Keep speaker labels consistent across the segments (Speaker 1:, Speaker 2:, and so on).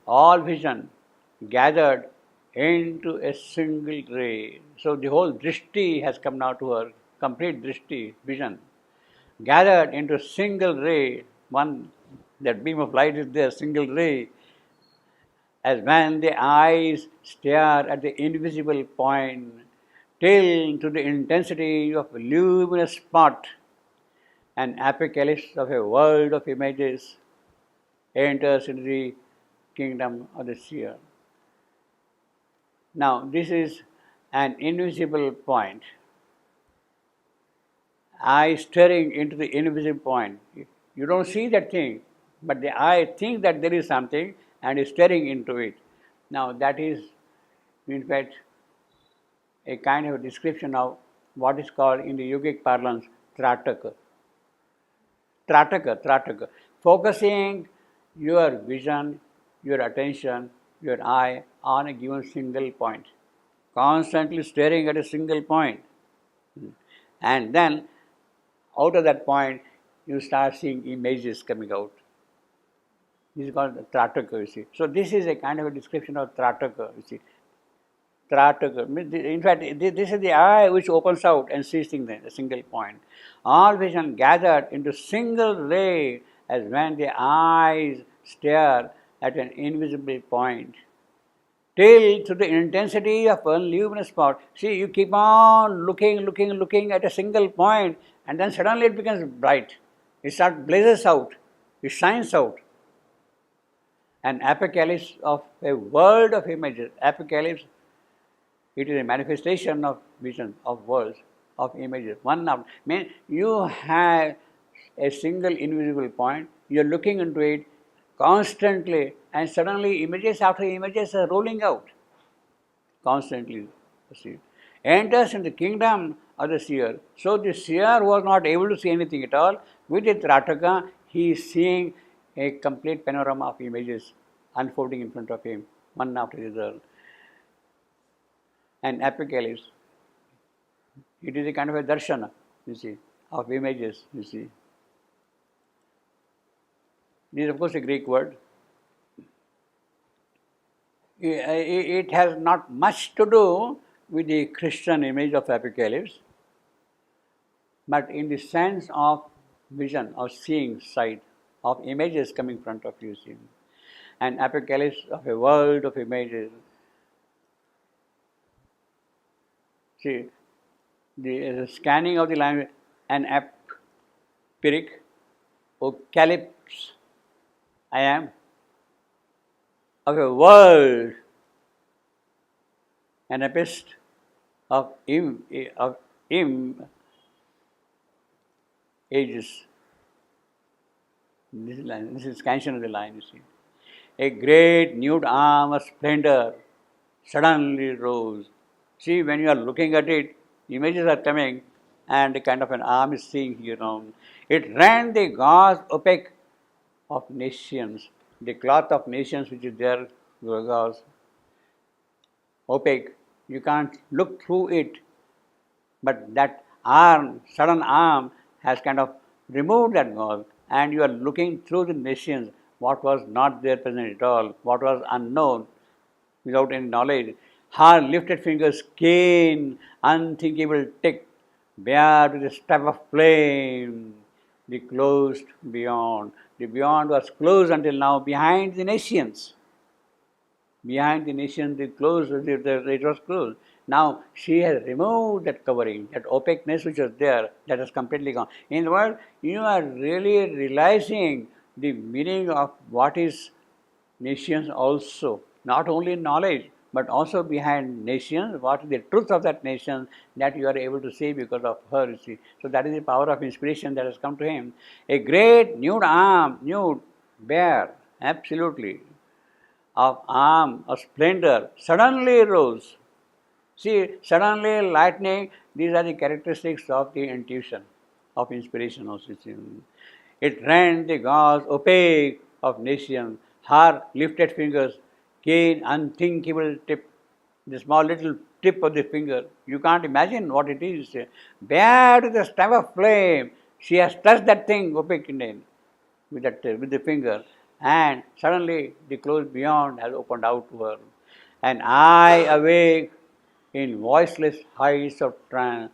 Speaker 1: all vision gathered into a single ray. So the whole drishti has come now to her, complete drishti, vision, gathered into a single ray. One, that beam of light is there, single ray, as when the eyes stare at the invisible point, till to the intensity of a luminous spot, an apocalypse of a world of images enters into the kingdom of the seer. Now, this is an invisible point. Eye staring into the invisible point. You don't see that thing, but the eye thinks that there is something and is staring into it. Now, that is, in fact, a kind of a description of what is called in the yogic parlance trataka. Trataka. Focusing your vision, your attention, your eye on a given single point. Constantly staring at a single point. And then, out of that point, you start seeing images coming out. This is called Trataka, you see. So this is a kind of a description of Trataka, you see. Trataka. In fact, this is the eye which opens out and sees things in a single point. All vision gathered into single ray as when the eyes stare at an invisible point. Till to the intensity of one luminous spot. See, you keep on looking at a single point, and then suddenly it becomes bright. It starts blazes out. It shines out. An apocalypse of a world of images. Apocalypse, it is a manifestation of vision, of worlds, of images. One now, you have a single invisible point, you are looking into it constantly, and suddenly images after images are rolling out. Constantly. See. Enters in the kingdom of the seer. So the seer was not able to see anything at all. With the Trataka, he is seeing a complete panorama of images unfolding in front of him, one after the other. An apocalypse. It is a kind of a darshana, you see, of images, you see. This is, of course, a Greek word. It has not much to do with the Christian image of apocalypse, but in the sense of vision, of seeing, sight, of images coming in front of you, see. An apocalypse of a world of images. See, the scanning of the language, an aperic, calypse, I am, of a world, an epist of ages. This is scansion of the line, you see. A great nude arm of splendor suddenly rose. See, when you are looking at it, images are coming, and a kind of an arm is seen here on. It ran the gauze opaque of nations, the cloth of nations which is there, gauze, opaque. You can't look through it, but that arm, sudden arm, has kind of removed that gauze, and you are looking through the nations, what was not there present at all, what was unknown, without any knowledge. Her lifted fingers keen, unthinkable tick, bare to the step of flame, the closed beyond. The beyond was closed until now, behind the nations. Behind the nations, it was closed. Now she has removed that covering, that opaqueness which was there, that has completely gone. In the world, you are really realizing the meaning of what is nations also, not only knowledge, but also behind nations, what is the truth of that nation that you are able to see because of her, you see. So that is the power of inspiration that has come to him. A great nude arm, nude, bare, absolutely, of arm, of splendor, suddenly rose. See, suddenly, lightning, these are the characteristics of the intuition, of inspiration also. It ran the gauze opaque of nations, her lifted fingers, keen, unthinkable tip, the small little tip of the finger. You can't imagine what it is. Bare to the stem of flame, she has touched that thing opaque with the finger, and suddenly the closed beyond has opened out to her. And I awake in voiceless heights of trance,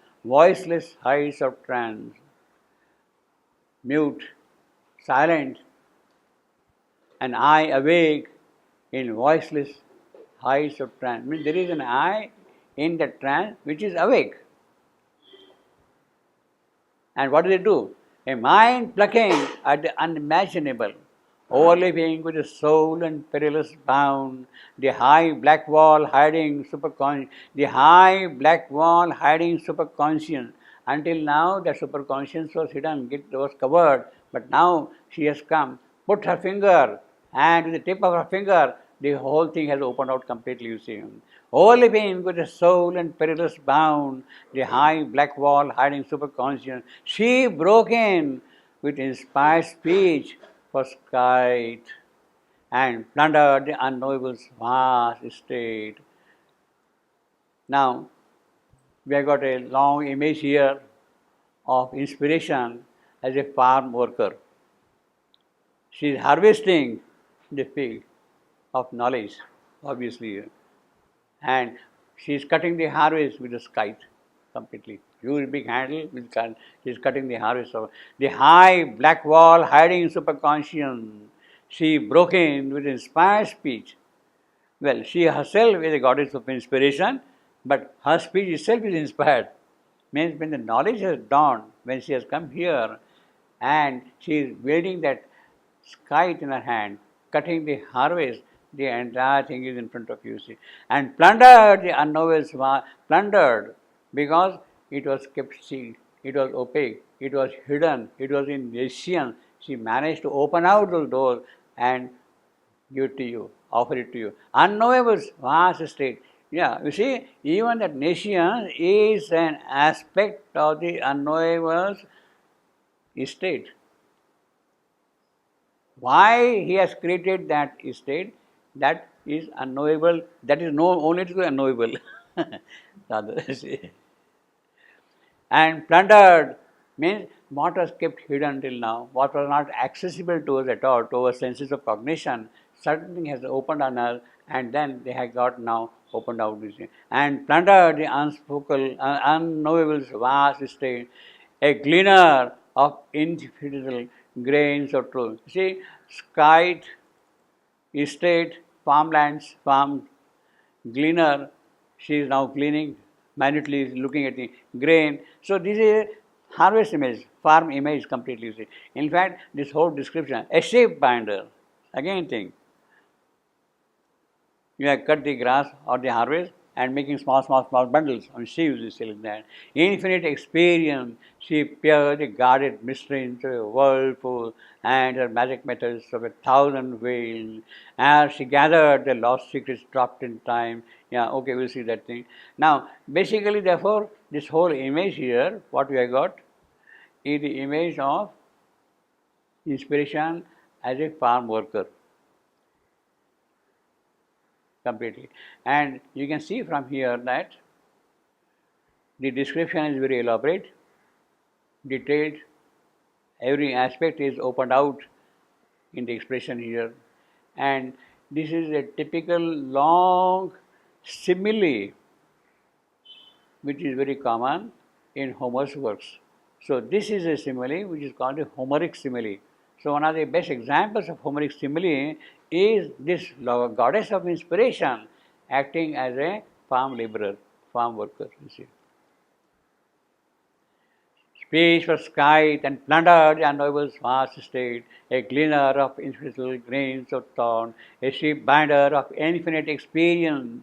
Speaker 1: mute, silent, and I awake in voiceless heights of trance. Means there is an I in the trance which is awake. And what does it do? A mind plucking at the unimaginable, overleaping with a soul and perilous bound, the high black wall hiding superconscious. Until now, the superconscious was hidden, it was covered, but now she has come, put her finger, and with the tip of her finger, the whole thing has opened out completely, you see. Overleaping with a soul and perilous bound, the high black wall hiding superconscious, she broke in with inspired speech for skies and plundered the unknowable's vast estate. Now, we have got a long image here of inspiration as a farm worker. She is harvesting the field of knowledge, obviously, and she is cutting the harvest with a scythe completely. Huge big handle, she is cutting the harvest of the high black wall hiding superconscious. She broke in with inspired speech. Well, she herself is a goddess of inspiration, but her speech itself is inspired. Means when the knowledge has dawned, when she has come here, and she is wielding that scythe in her hand, cutting the harvest, the entire thing is in front of you, see. And plundered the unknowables, plundered because it was kept sealed, it was opaque, it was hidden, it was in Asian. She managed to open out those doors and give it to you, offer it to you. Unknowables, vast state. Yeah, you see, even that nation is an aspect of the unknowables state. Why he has created that state, that is unknowable, that is known only to the unknowable. And plundered means what was kept hidden till now, what was not accessible to us at all, to our senses of cognition, something has opened on us, and then they have got now opened out this thing. And plundered the unknowable's vast state, a gleaner of infinitesimal grains of truth. See, scythe, estate, farmlands, farm, gleaner, she is now gleaning, minutely looking at the grain. So this is a harvest image, farm image completely. See. In fact, this whole description, a sheep binder, again thing. You have cut the grass or the harvest and making small bundles on sheaves, you see like that. Infinite experience, she peered the guarded mystery into a whirlpool and her magic methods of 1,000 veils. As she gathered the lost secrets dropped in time. Yeah, okay, we'll see that thing. Now, basically, therefore, this whole image here, what we have got, is the image of inspiration as a farm worker. Completely. And you can see from here that the description is very elaborate, detailed, every aspect is opened out in the expression here, and this is a typical long simile which is very common in Homer's works. So this is a simile which is called a Homeric simile. So one of the best examples of Homeric simile is this goddess of inspiration acting as a farm laborer, farm worker, you see. Speech for scythe and plundered the unknowable's vast estate, a gleaner of infinitesimal grains of thorn, a sheep binder of infinite experience.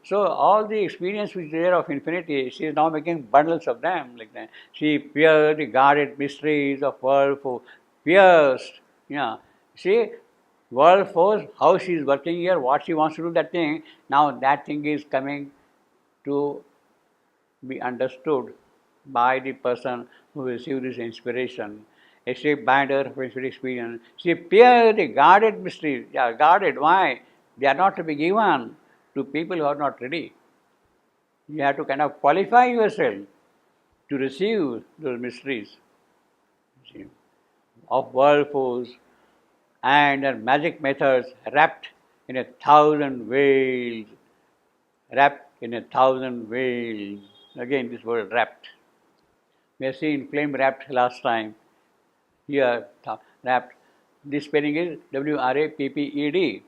Speaker 1: So all the experience which is there of infinity, she is now making bundles of them like that. She pierced the guarded mysteries of world force, pierced, yeah. See, world force, how she is working here, what she wants to do that thing, now that thing is coming to be understood by the person who received this inspiration. A sheep binder of infinite experience. She pierced the guarded mysteries. Yeah, guarded. Why? They are not to be given to people who are not ready. You have to kind of qualify yourself to receive those mysteries of world force, and her magic methods wrapped in 1,000 veils, wrapped in 1,000 veils. Again, this word wrapped. We have seen flame wrapped last time. Here, wrapped. This spelling is WRAPPED.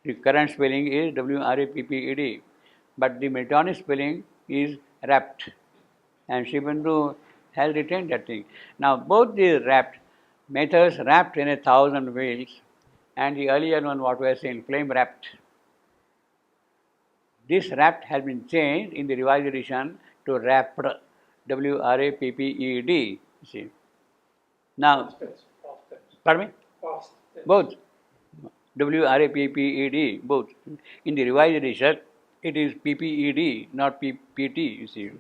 Speaker 1: The current spelling is WRAPPED. But the Miltonic spelling is wrapped. And Shibandhu has retained that thing. Now, both these wrapped methods wrapped in 1,000 veils, and the earlier one, what we are saying, flame wrapped. This wrapped has been changed in the revised edition to wrapped, WRAPPED. See. Now, pardon me? Both. WRAPPED, both. In the revised edition, it is PPED, not PPT, you see.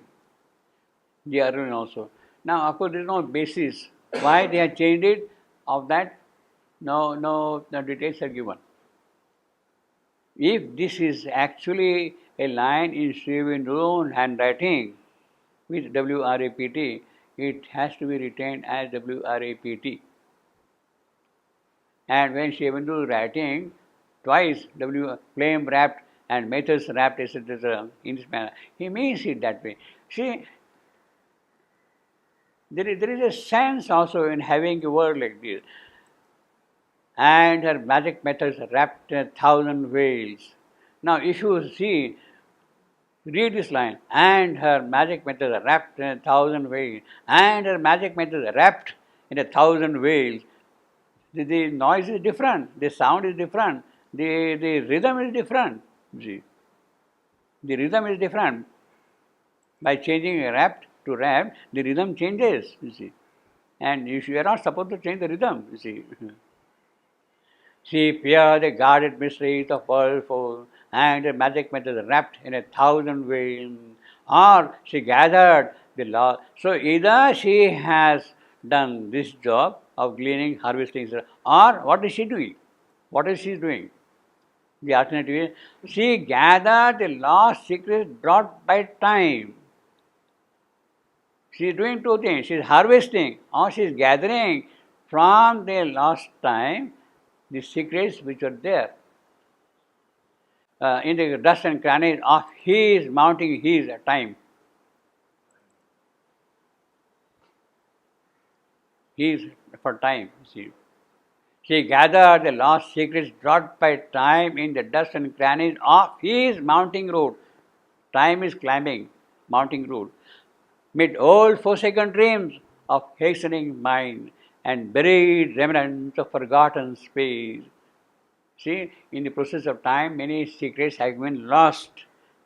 Speaker 1: The other one also. Now, of course, there is no basis why they have changed it. Of that, no details are given. If this is actually a line in Srivindhu's own handwriting with WRAPT, it has to be retained as WRAPT. And when Srivindhu is writing twice flame wrapped and metals wrapped, etc., in this manner, he means it that way. See, there is a sense also in having a word like this. And her magic methods wrapped in 1,000 veils. Now, if you see, read this line, and her magic methods wrapped in 1,000 veils, and her magic methods wrapped in 1,000 veils. The noise is different, the sound is different, the rhythm is different. See, the rhythm is different. By changing wrapped to wrapped, the rhythm changes. You see, and you are not supposed to change the rhythm. You see. She feared the guarded mysteries of worldful, and her magic methods wrapped in 1,000 veils, or she gathered the law. So either she has done this job of gleaning, harvesting, or what is she doing? What is she doing? The alternative is she gathered the lost secrets brought by time. She is doing two things. She is harvesting or she is gathering from the lost time the secrets which are there in the dust and crannies of his mounting his time. His for time. See. She gathered the lost secrets brought by time in the dust and crannies of his mounting road. Time is climbing, mounting road. Mid old forsaken dreams of hastening mind and buried remnants of forgotten space. See, in the process of time, many secrets have been lost,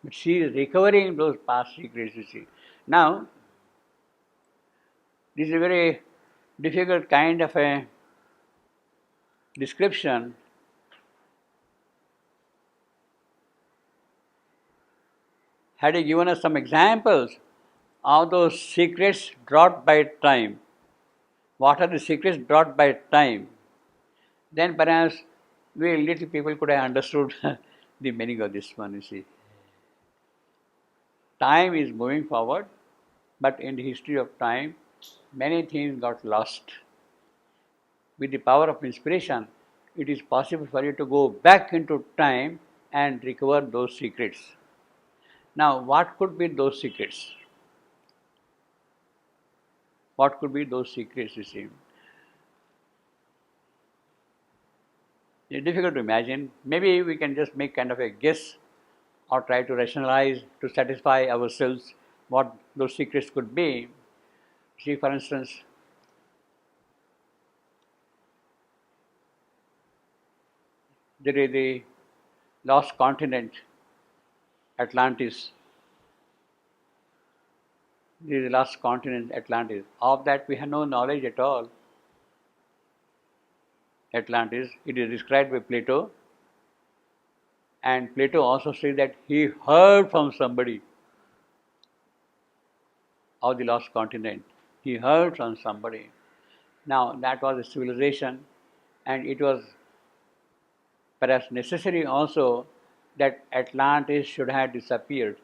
Speaker 1: but she is recovering those past secrets, you see. Now, this is a very difficult kind of a description. Had he given us some examples of those secrets brought by time, what are the secrets brought by time, then perhaps we little people could have understood the meaning of this one, you see. Time is moving forward, but in the history of time, many things got lost. With the power of inspiration, it is possible for you to go back into time and recover those secrets. Now, what could be those secrets? What could be those secrets, you see? It's difficult to imagine. Maybe we can just make kind of a guess or try to rationalize to satisfy ourselves what those secrets could be. See, for instance, there is the lost continent, Atlantis. There is the lost continent, Atlantis. Of that we have no knowledge at all. Atlantis, it is described by Plato, and Plato also says that he heard from somebody of the lost continent. He heard from somebody. Now, that was a civilization, and it was perhaps necessary also that Atlantis should have disappeared.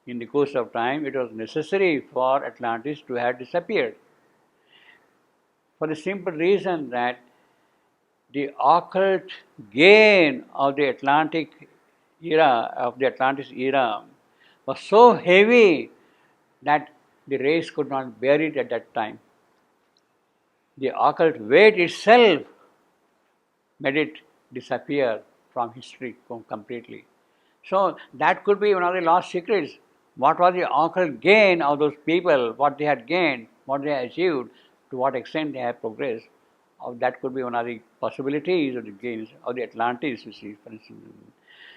Speaker 1: In the course of time, it was necessary for Atlantis to have disappeared. For the simple reason that the occult gain of the Atlantis era was so heavy that the race could not bear it at that time. The occult weight itself made it disappear from history completely. So that could be one of the lost secrets. What was the occult gain of those people, what they had gained, what they had achieved, to what extent they have progressed. That could be one of the possibilities of the gains of the Atlantis, you see, for instance.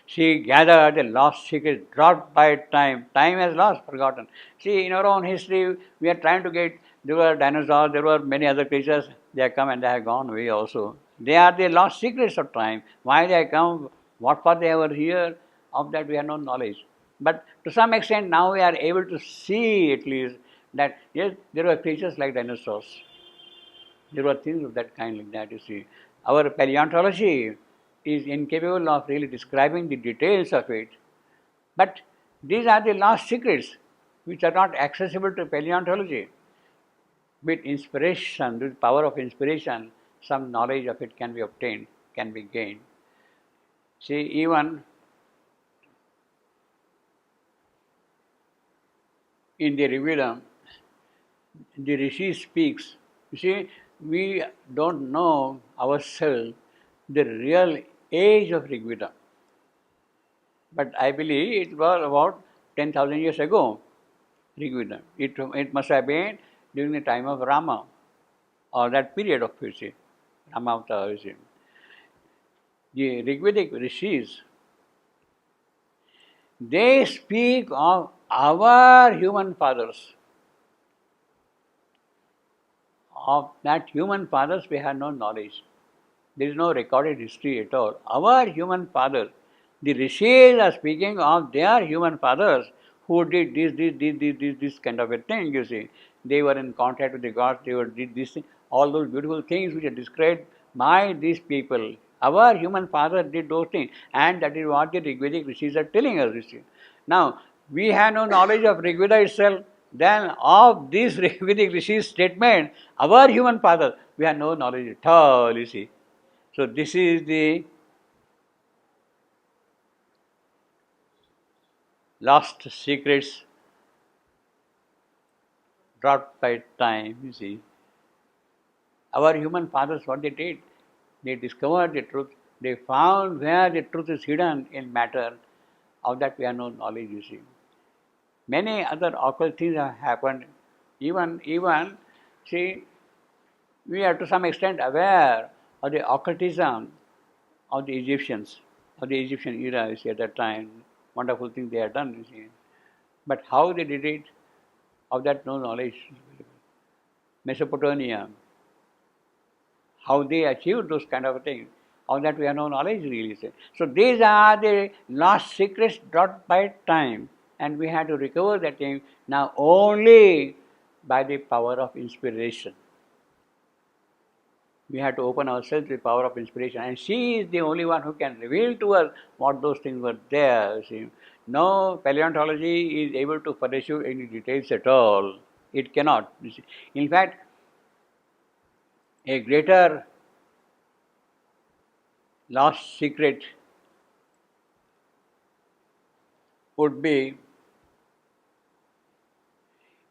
Speaker 1: She gathered the lost secrets dropped by time. Time has lost, forgotten. See, in our own history, we are trying to get, there were dinosaurs, there were many other creatures, they have come and they have gone away also. They are the lost secrets of time. Why they have come, what for they were here, of that we have no knowledge. But to some extent now we are able to see at least that yes, there were creatures like dinosaurs. There were things of that kind like that, you see. Our paleontology is incapable of really describing the details of it. But these are the lost secrets which are not accessible to paleontology. With inspiration, with power of inspiration, some knowledge of it can be obtained, can be gained. See, even in the Rigveda, the Rishi speaks. You see, we don't know ourselves the real age of Rigveda. But I believe it was about 10,000 years ago, Rigveda. It must have been during the time of Rama, or that period of Rama Avatar. The Rigvedic rishis, they speak of our human fathers. Of that human fathers we have no knowledge. There is no recorded history at all. Our human fathers, the rishis are speaking of their human fathers who did this kind of a thing, you see. They were in contact with the gods, did this thing, all those beautiful things which are described by these people. Our human fathers did those things, and that is what the Rigvedic rishis are telling us, you see. Now, we have no knowledge of Rigveda itself, then of this Rigvedic rishis statement, our human fathers, we have no knowledge at all, you see. So this is the lost secrets dropped by time, you see. Our human fathers, what they did, they discovered the truth. They found where the truth is hidden in matter. Of that we have no knowledge, you see. Many other occult things have happened. Even, see, we are to some extent aware of the occultism of the Egyptians, of the Egyptian era, you see, at that time. Wonderful things they had done, you see. But how they did it, of that no knowledge. Mesopotamia, how they achieved those kind of things, of that we have no knowledge really. So these are the lost secrets dropped by time, and we have to recover that thing now only by the power of inspiration. We have to open ourselves to the power of inspiration, and she is the only one who can reveal to us what those things were there. See, no paleontology is able to furnish you any details at all. It cannot. You see. In fact, a greater lost secret would be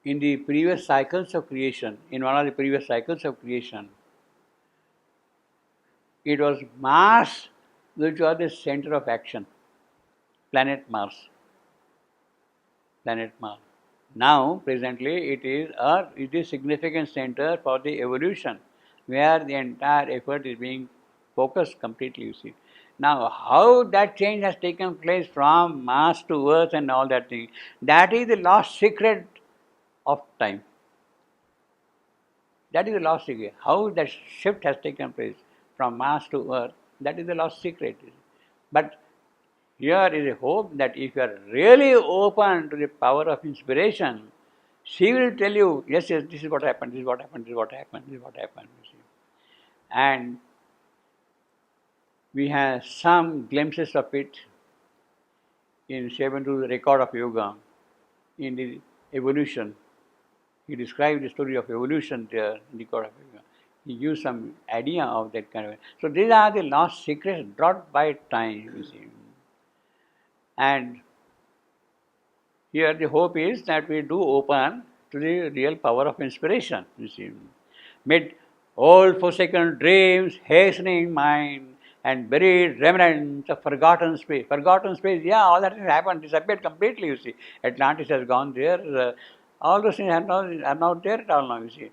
Speaker 1: in the previous cycles of creation, in one of the previous cycles of creation, it was Mars which was the center of action, planet Mars. Planet Mars. Now, presently, it is Earth, it is significant center for the evolution, where the entire effort is being focused completely, you see. Now, how that change has taken place from Mars to Earth and all that thing, that is the lost secret of time. That is the lost secret. How that shift has taken place from Mars to Earth, that is the lost secret. But here is a hope that if you are really open to the power of inspiration, she will tell you, yes, this is what happened, this is what happened, this is what happened, this is what happened. You see. And we have some glimpses of it in Savitri's record of yoga, in the evolution. He described the story of evolution there in the record of yoga. He gives some idea of that kind of. So these are the lost secrets brought by time, you see. And here the hope is that we do open to the real power of inspiration, you see. Mid old forsaken dreams, hastening mind, and buried remnants of forgotten space. Forgotten space, yeah, all that has happened, disappeared completely, you see. Atlantis has gone there. All those things are not there at all now, you see.